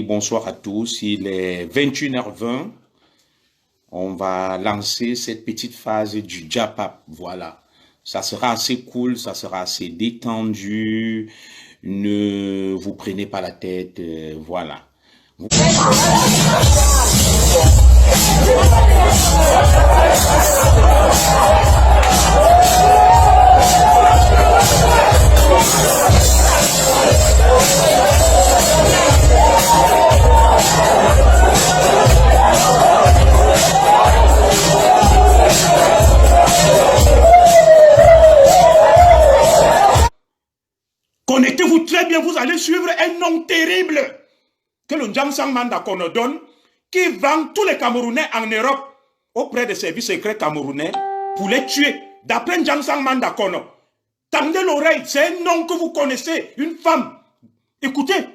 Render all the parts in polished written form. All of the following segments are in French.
bonsoir à tous. Il est 21h20. On va lancer cette petite phase du Japap. Voilà. Ça sera assez cool, ça sera assez détendu. Ne vous prenez pas la tête. Voilà. Connectez-vous très bien, vous allez suivre un nom terrible que le Njansang Manda Kono donne, qui vend tous les Camerounais en Europe auprès des services secrets camerounais pour les tuer. D'après Njansang Manda Kono, tendez l'oreille, c'est un nom que vous connaissez, une femme. Écoutez.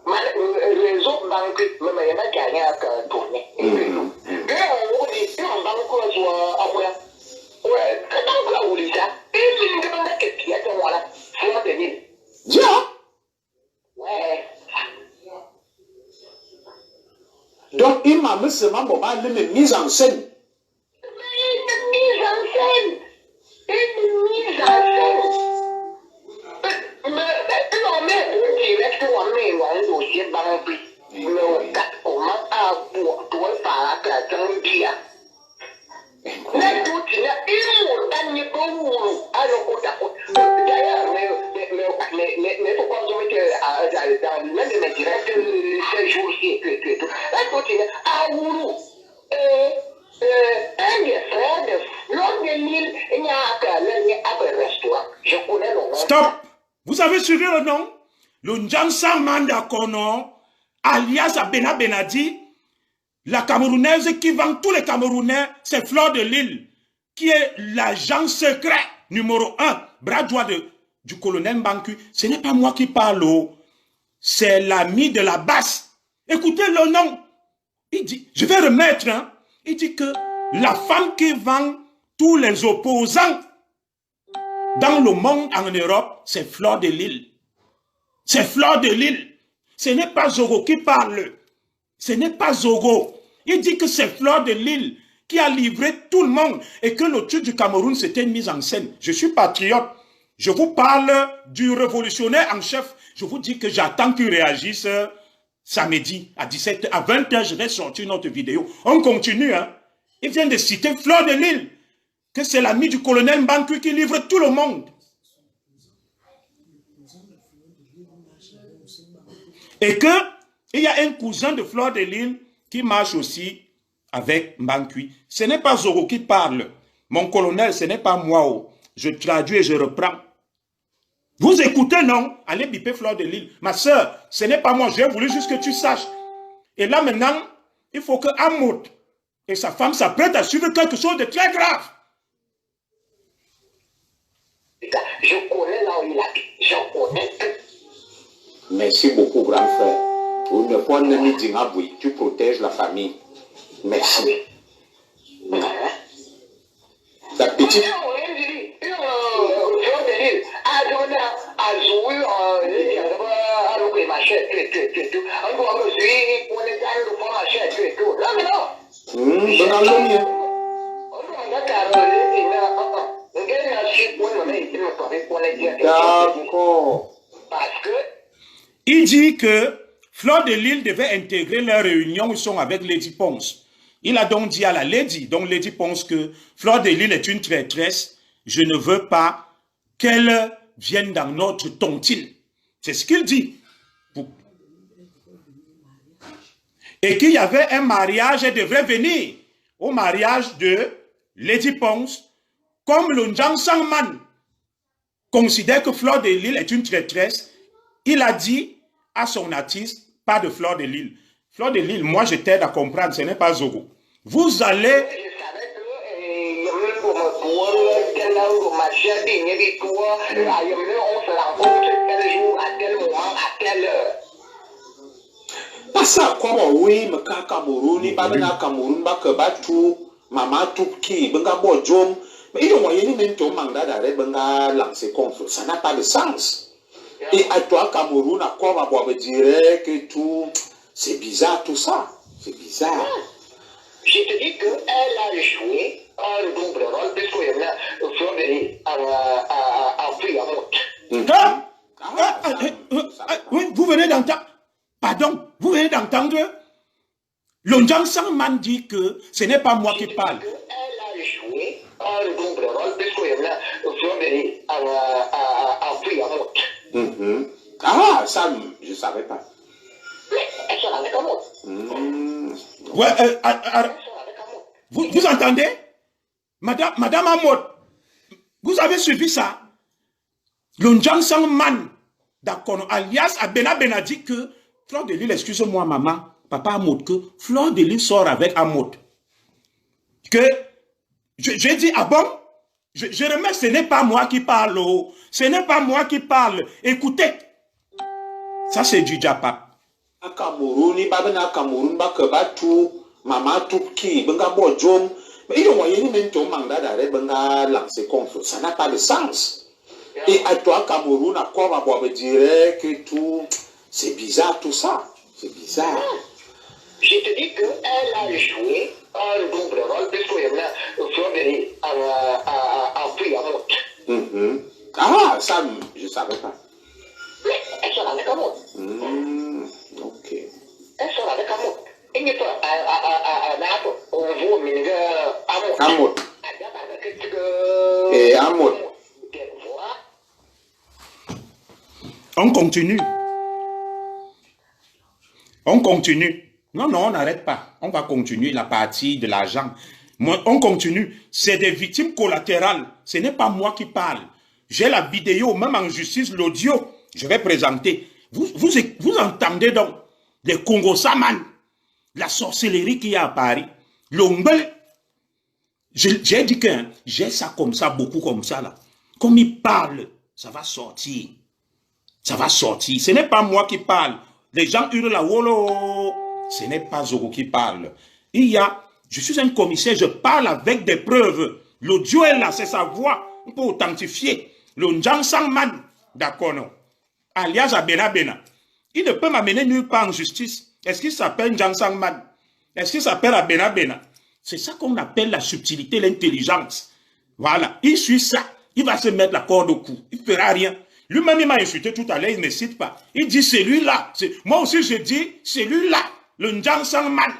Les autres banques, même il y en a qui ont tourné. Donc, il m'a mis seulement une mise en scène. Une mise en scène. Une mise en scène. Mais directement, on dossier banque. Mais comment pour faire la dia. Mais tout il y a une montagne pour alors d'ailleurs, mais pourquoi vous mettez dans même les directs ces jours-ci et tout. Là, tout il y a Aourou. Un des frères de Flore de Lille, il y a un restaurant. Je connais le nom. Stop! Vous avez suivi le nom? Le Njansang Manda Kono, alias Abena Benadi, la Camerounaise qui vend tous les Camerounais, c'est Flore de Lille, qui est l'agent secret numéro 1, bras droit du colonel Mbanku. Ce n'est pas moi qui parle, c'est l'ami de la basse. Écoutez le nom. Il dit, je vais remettre, hein, il dit que la femme qui vend tous les opposants dans le monde en Europe, c'est Flore de Lille. C'est Flore de Lille. Ce n'est pas Zogo qui parle. Ce n'est pas Zogo. Il dit que c'est Flore de Lille qui a livré tout le monde et que le truc du Cameroun s'était mis en scène. Je suis patriote. Je vous parle du révolutionnaire en chef. Je vous dis que j'attends qu'il réagisse samedi à 17h. À 20h, je vais sortir notre vidéo. On continue. Hein. Il vient de citer Flore de Lille, que c'est l'ami du colonel Mbanku qui livre tout le monde. Et qu'il y a un cousin de Flore de Lille qui marche aussi avec Mbanku. Ce n'est pas Zoro qui parle. Mon colonel, ce n'est pas moi. Je traduis et je reprends. Vous écoutez, non? Allez biper Flore de Lille. Ma soeur, ce n'est pas moi. J'ai voulu juste que tu saches. Et là maintenant, il faut que Amoud et sa femme s'apprêtent à suivre quelque chose de très grave. Je connais là où il habite. Je connais tout. Merci beaucoup, grand frère. Une fois, tu protèges la famille. Merci. La petite. D'accord. Il dit que Flore de Lille devait intégrer leur réunion, ils sont avec Lady Ponce. Il a donc dit à la Lady, donc Lady Ponce, que Flore de Lille est une traîtresse, je ne veux pas qu'elle vienne dans notre tontine. C'est ce qu'il dit. Et qu'il y avait un mariage, elle devrait venir au mariage de Lady Ponce, comme le Njansang Man considère que Flore de Lille est une traîtresse, il a dit à son artiste, pas de Flore de Lille. Flore de Lille, moi je t'aide à comprendre, ce n'est pas Zogo. Vous allez... Passa quoi, oui, me Cameroun, Cameroun, Bakabatu, Mama Tupki, Bengabo Jom. Mais il y a moyen de lancer contre. Ça n'a pas de sens. Et à toi, Cameroun, à quoi on va dire que tout. C'est bizarre tout ça. C'est bizarre. Je te dis qu'elle a joué un double rôle parce qu'elle a pris Oui, vous venez d'entendre. Pardon, vous venez d'entendre. L'Onjang Sangman dit que ce n'est pas moi qui parle. Elle a joué un double rôle parce qu'elle a pris Ah, ça, je ne savais pas. Elle s'en avait comme Ouais, vous entendez? Madame Amod, vous avez suivi ça? L'Onjang Sangman, d'accord, alias Abena Bena dit que Fleur de Lille, excusez-moi maman, papa Amod, que Fleur de Lille sort avec Amod. Que je dis, ah bon? Je remets, ce n'est pas moi qui parle, oh. Ce n'est pas moi qui parle. Écoutez, ça c'est du Japap. À Cameroun, il va à Cameroun, tout, maman tout qui, benga bodjom. Mais il y a même ton mandat d'arrêt, benga lancer contre. Ça n'a pas de sens. Et à toi, Cameroun, à quoi on va dire que tout. C'est bizarre tout ça. C'est bizarre. Je te dis qu'elle a joué un double rôle parce qu'elle a pris Ah, ça, je ne savais pas. Elle s'en avait comme Ok. Elle s'en avait comme il n'y a pas on voit Amod. Et Amod. On continue. On continue. Non, on n'arrête pas. On va continuer la partie de l'argent. On continue. C'est des victimes collatérales. Ce n'est pas moi qui parle. J'ai la vidéo, même en justice, l'audio. Je vais présenter. Vous entendez donc les Congo Saman, la sorcellerie qu'il y a à Paris, l'ongle. J'ai dit que j'ai ça comme ça, beaucoup comme ça là. Comme il parle, ça va sortir. Ça va sortir. Ce n'est pas moi qui parle. Les gens hurlent la wolo. Ce n'est pas Zogo qui parle. Je suis un commissaire, je parle avec des preuves. L'audio est là, c'est sa voix. On peut authentifier. Le Njang Sangman, d'accord, non? Alias Abena Bena. Il ne peut m'amener nulle part en justice. Est-ce qu'il s'appelle Njang Sangman? Est-ce qu'il s'appelle Abena Bena? C'est ça qu'on appelle la subtilité, l'intelligence. Voilà. Il suit ça. Il va se mettre la corde au cou. Il ne fera rien. Lui-même, il m'a insulté tout à l'heure, il ne cite pas. Il dit celui-là. Moi aussi, je dis celui-là. Le Njang Sangman.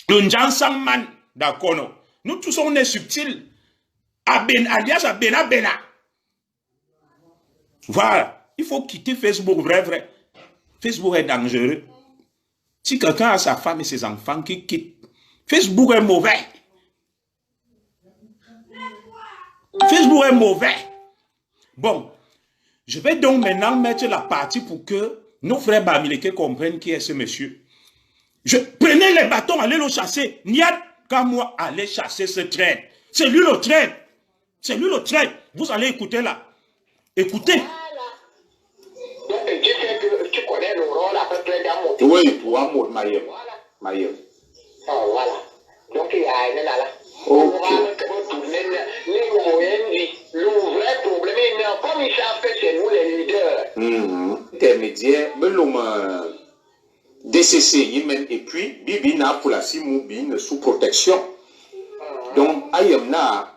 Le Njang Sangman. D'accord, non? Nous tous, on est subtils. Alias Abena Bena. Voilà. Il faut quitter Facebook, vrai. Facebook est dangereux. Si quelqu'un a sa femme et ses enfants qui quittent, Facebook est mauvais. Facebook est mauvais. Bon. Je vais donc maintenant mettre la partie pour que nos frères Bamileke comprennent qui est ce monsieur. Prenez les bâtons, allez le chasser. Niat, quand moi, allez chasser ce traître. C'est lui le traître. C'est lui le traître. Vous allez écouter là. Écoutez. Donc, je sais que tu connais le rôle après traître d'Amod. Oui, pour Amod, Maïem. Maïem. Oh, voilà. Donc, il y a une là. Ok. Le vrai problème est comme ils savent que c'est nous les leaders. Intermédiaire, mais l'homme DCC, et puis Bibi n'a pour la Simoubine sous protection. Donc, Ayemna.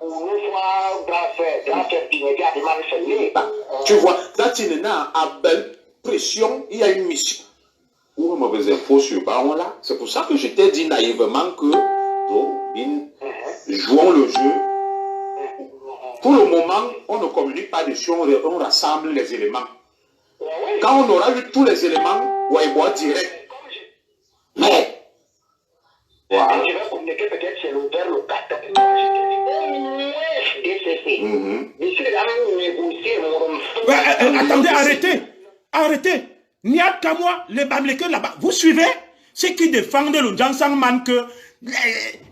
Tu vois, Tatinena a belle pression, il y a une mission. Ou mauvaises infos sur Baron là. C'est pour ça que je t'ai dit naïvement que jouons le jeu. Pour le moment, on ne communique pas dessus, on rassemble les éléments. Quand on aura eu tous les éléments, on va y boire direct. Mais, voilà. Je vais communiquer peut-être chez l'auteur le 14. Attendez, arrêtez. Niat Kamwa, les Bamileke là-bas, vous suivez? Ceux qui défendent le Njang Sangman que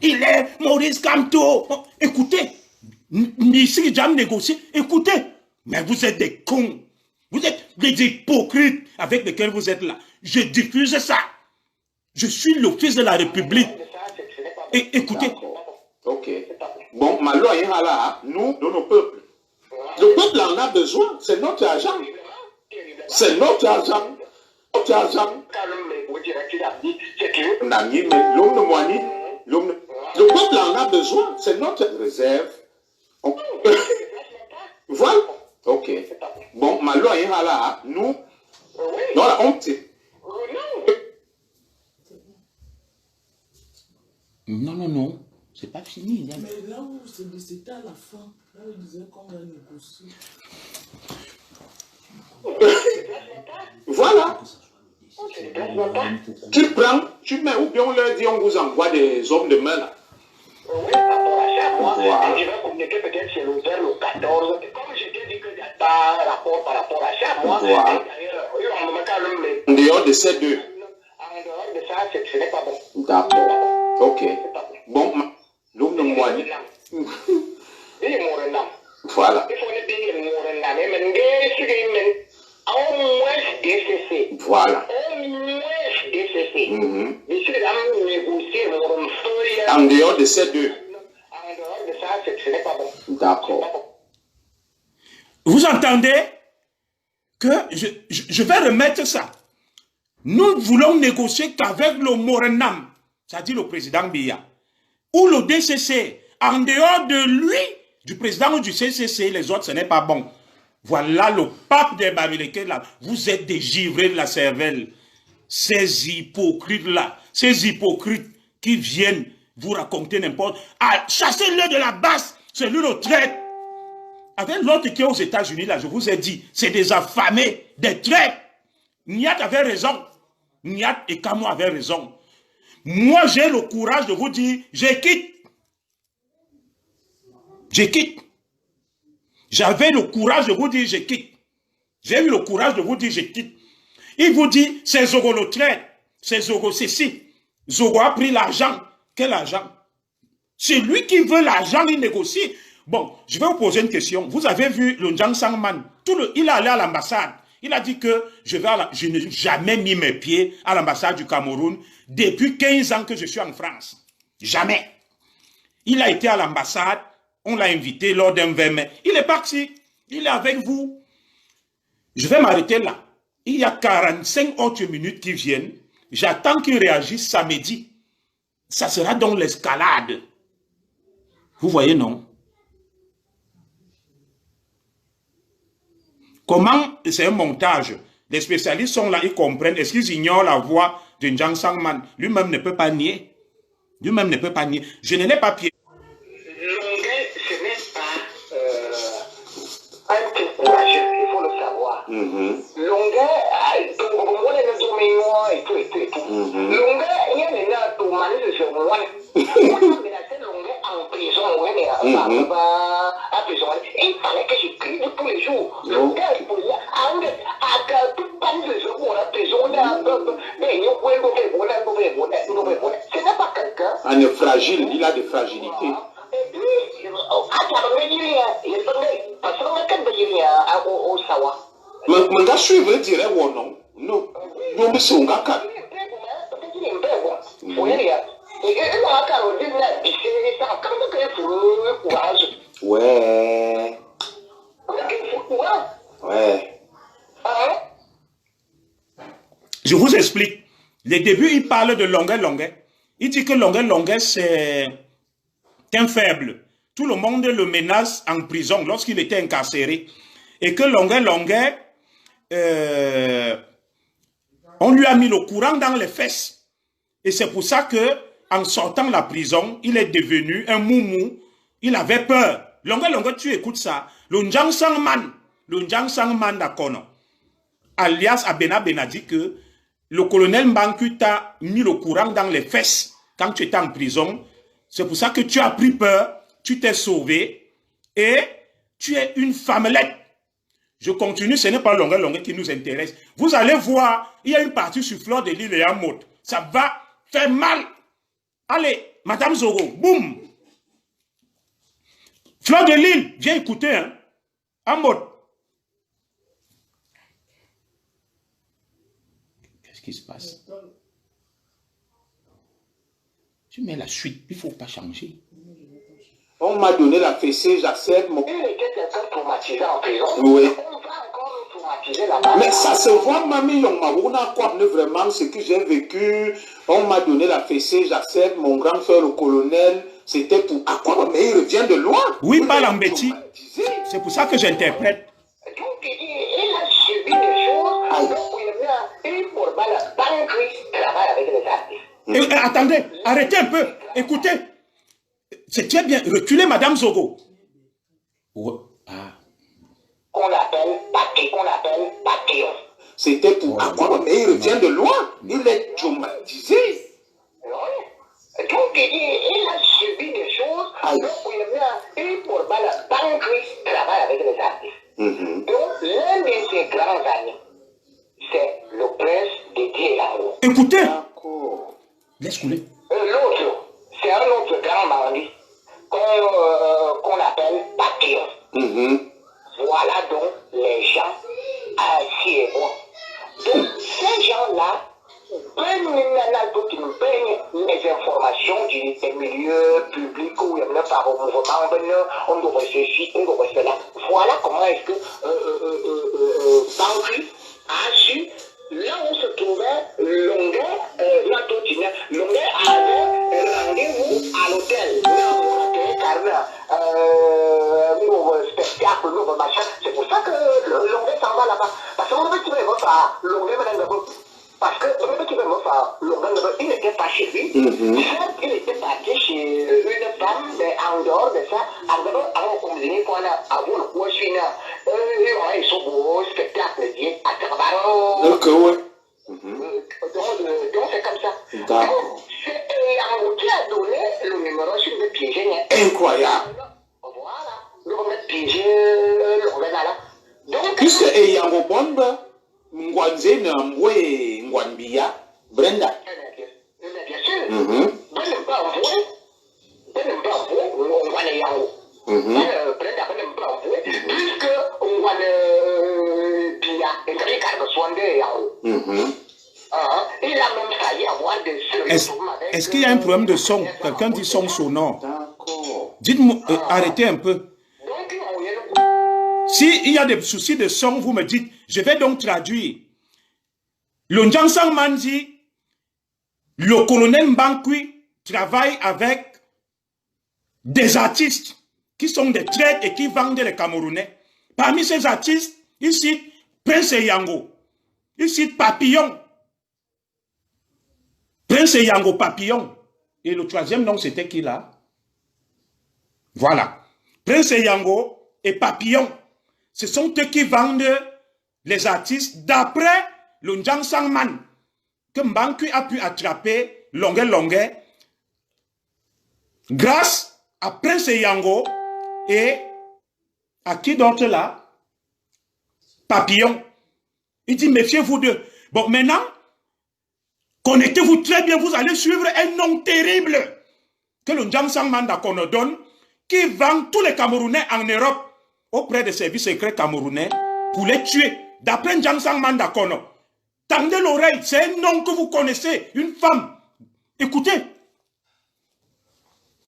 il est Maurice Kamto. Écoutez, ici, j'ai négocié. Écoutez, mais vous êtes des cons. Vous êtes des hypocrites avec lesquels vous êtes là. Je diffuse ça. Je suis le fils de la République. Et écoutez. Ok. Bon, Malo là, nous, de nos peuples. Le peuple en a besoin. C'est notre argent. C'est notre argent. Notre argent. Le peuple en a besoin. C'est notre réserve. Voilà. Ok. Bon, ma loi est là. Nous, dans la honte. Non, non, non. C'est pas fini. Mais là où c'était à la fin, là où il disait qu'on va négocier. Voilà. Tu prends, tu mets, ou bien on leur dit, on vous envoie des hommes de main là. Oui, par rapport à ça, moi, je vais communiquer peut-être sur le 14. Comme je t'ai dit que il n'y a pas rapport par rapport à ça, moi, d'ailleurs, en dehors de ces deux. En dehors de ça, ce n'est pas bon. D'accord. Ok. Bon, l'homme de moi. Voilà. Voilà. En dehors de ces deux. D'accord. Vous entendez que je vais remettre ça. Nous voulons négocier qu'avec le Morenam, c'est-à-dire le président Biya, ou le DCC, en dehors de lui, du président ou du CCC, les autres, ce n'est pas bon. Voilà le pape des Bamileke là. Vous êtes des givrés de la cervelle. Ces hypocrites-là, ces hypocrites qui viennent vous raconter n'importe... Ah, chassez-le de la base, c'est lui le traître. Avec l'autre qui est aux États-Unis, là, je vous ai dit, c'est des affamés, des traîtres. Niat avait raison. Niat et Kamo avaient raison. Moi, j'ai le courage de vous dire, je quitte. Je quitte. J'avais le courage de vous dire, je quitte. J'ai eu le courage de vous dire, je quitte. Il vous dit, c'est Zogo le traître. C'est Zogo ceci. Zogo a pris l'argent. Quel argent? C'est lui qui veut l'argent, il négocie. Bon, je vais vous poser une question. Vous avez vu le Njang Sangman, il est allé à l'ambassade. Il a dit que je n'ai jamais mis mes pieds à l'ambassade du Cameroun depuis 15 ans que je suis en France. Jamais. Il a été à l'ambassade, on l'a invité lors d'un 20 mai. Il est parti, il est avec vous. Je vais m'arrêter là. Il y a 45 autres minutes qui viennent. J'attends qu'il réagisse samedi. Ça sera donc l'escalade. Vous voyez, non? Comment? C'est un montage. Les spécialistes sont là, ils comprennent. Est-ce qu'ils ignorent la voix de Njang Sangman? Lui-même ne peut pas nier. Lui-même ne peut pas nier. Je ne l'ai pas pied. Longuet, ce n'est pas un petit courageux, il faut le savoir. Longuet, on est dans le et tout. Longuet, il y a des gens qui ont mal de ce moment. Longuet en prison, il fallait que j'écrive tous les jours. Longuet, ce n'est pas quelqu'un. Un fragile, il a des fragilités. Et puis, Mais gars suivre dirait ou non? Non. Non, mais c'est un gars. Ouais. Ouais. Je vous explique. Les débuts, il parle de Longuet. Il dit que Longuet, c'est un faible. Tout le monde le menace en prison lorsqu'il était incarcéré. Et que Longuet, on lui a mis le courant dans les fesses. Et c'est pour ça que, en sortant de la prison, il est devenu un moumou. Il avait peur. Longuet, tu écoutes ça. Le Njang Sangman d'Akono, alias Abena Ben a dit que le colonel Mbangu t'a mis le courant dans les fesses quand tu étais en prison. C'est pour ça que tu as pris peur, tu t'es sauvé et tu es une femmelette. Je continue, ce n'est pas Longuet qui nous intéresse. Vous allez voir, il y a une partie sur Fleur de l'Île et en mode. Ça va faire mal. Allez, Madame Zogo, boum. Fleur de l'Île, viens écouter, hein. En mode. Qu'est-ce qui se passe? Tu mets la suite, il ne faut pas changer. On m'a donné la fessée, j'accepte mon... Il était quelqu'un traumatisé en prison. Oui. On va encore le traumatiser. baptisé là-bas. Mais ça se voit, mamie, on m'a vraiment ce que j'ai vécu. On m'a donné la fessée, j'accepte. Mon grand frère, le colonel, c'était pour Aquaba, mais il revient de loin. Oui, pas l'embêti. C'est pour ça que j'interprète. Donc, il a subi des choses. Donc, il pour la banque travaille avec les artistes. Attendez, arrêtez un peu. Écoutez. C'est très bien. Reculez, Madame Zogo. Qu'on appelle Panthéon. C'était pour Aquaba, mais il revient de loin. Il est traumatisé. Oui. Donc, il a subi des choses. Donc, il pour la banque travaille avec les artistes. Donc, l'un de ses grands amis, c'est le prince de Dielao. Écoutez. Laisse couler. L'autre, c'est un autre grand bandit qu'on appelle Panthéon. Voilà donc les gens assis et moi. Donc, ces gens-là prennent les informations des milieux publics où il y a par au mouvement, on doit ceci, on doit cela. Voilà comment est-ce que Bankri a su, là où se trouvait Longuet, Longuet avait rendez-vous à l'hôtel. Nouveau spectacle, nouveau machin. C'est pour ça que Longuet s'en va là-bas. Parce que Longuet parce que il n'était pas chez lui. Il était parti chez une femme, mais en dehors de ça, en dehors de ils sont beaux spectacles à Tarbaro. Donc c'est comme ça. Donc c'est Yango qui a donné le numéro sur le piégé. Incroyable. Voilà. Le piégé, le là. Donc, puisque Yango Bombe, Ngwanze na Mbwe Ngwanbia, Brenda. Bien sûr. Puisque on va le il a même failli avoir des Est-ce qu'il y a un problème de son? Quelqu'un dit son sonore. Dites-moi, arrêtez un peu. S'il y a des soucis de son, vous me dites, je vais donc traduire. Le Njansang Manzi, le colonel Mbankwi travaille avec des artistes qui sont des traîtres et qui vendent les Camerounais. Parmi ces artistes, il cite Prince Yango, il cite Papillon. Prince Yango Papillon. Et le troisième nom, c'était qui là? Voilà. Prince Yango et Papillon. Ce sont eux qui vendent les artistes d'après le Njansang Man que Mbankwi a pu attraper Longuet grâce à Prince Yango et à qui d'autre là? Papillon. Il dit méfiez-vous d'eux. Bon, maintenant, connectez-vous très bien, vous allez suivre un nom terrible que le Njansang Man d'Akono donne, qui vend tous les Camerounais en Europe auprès des services secrets camerounais pour les tuer. D'après Njansang Man d'Akono. Tendez l'oreille, c'est un nom que vous connaissez, une femme. Écoutez.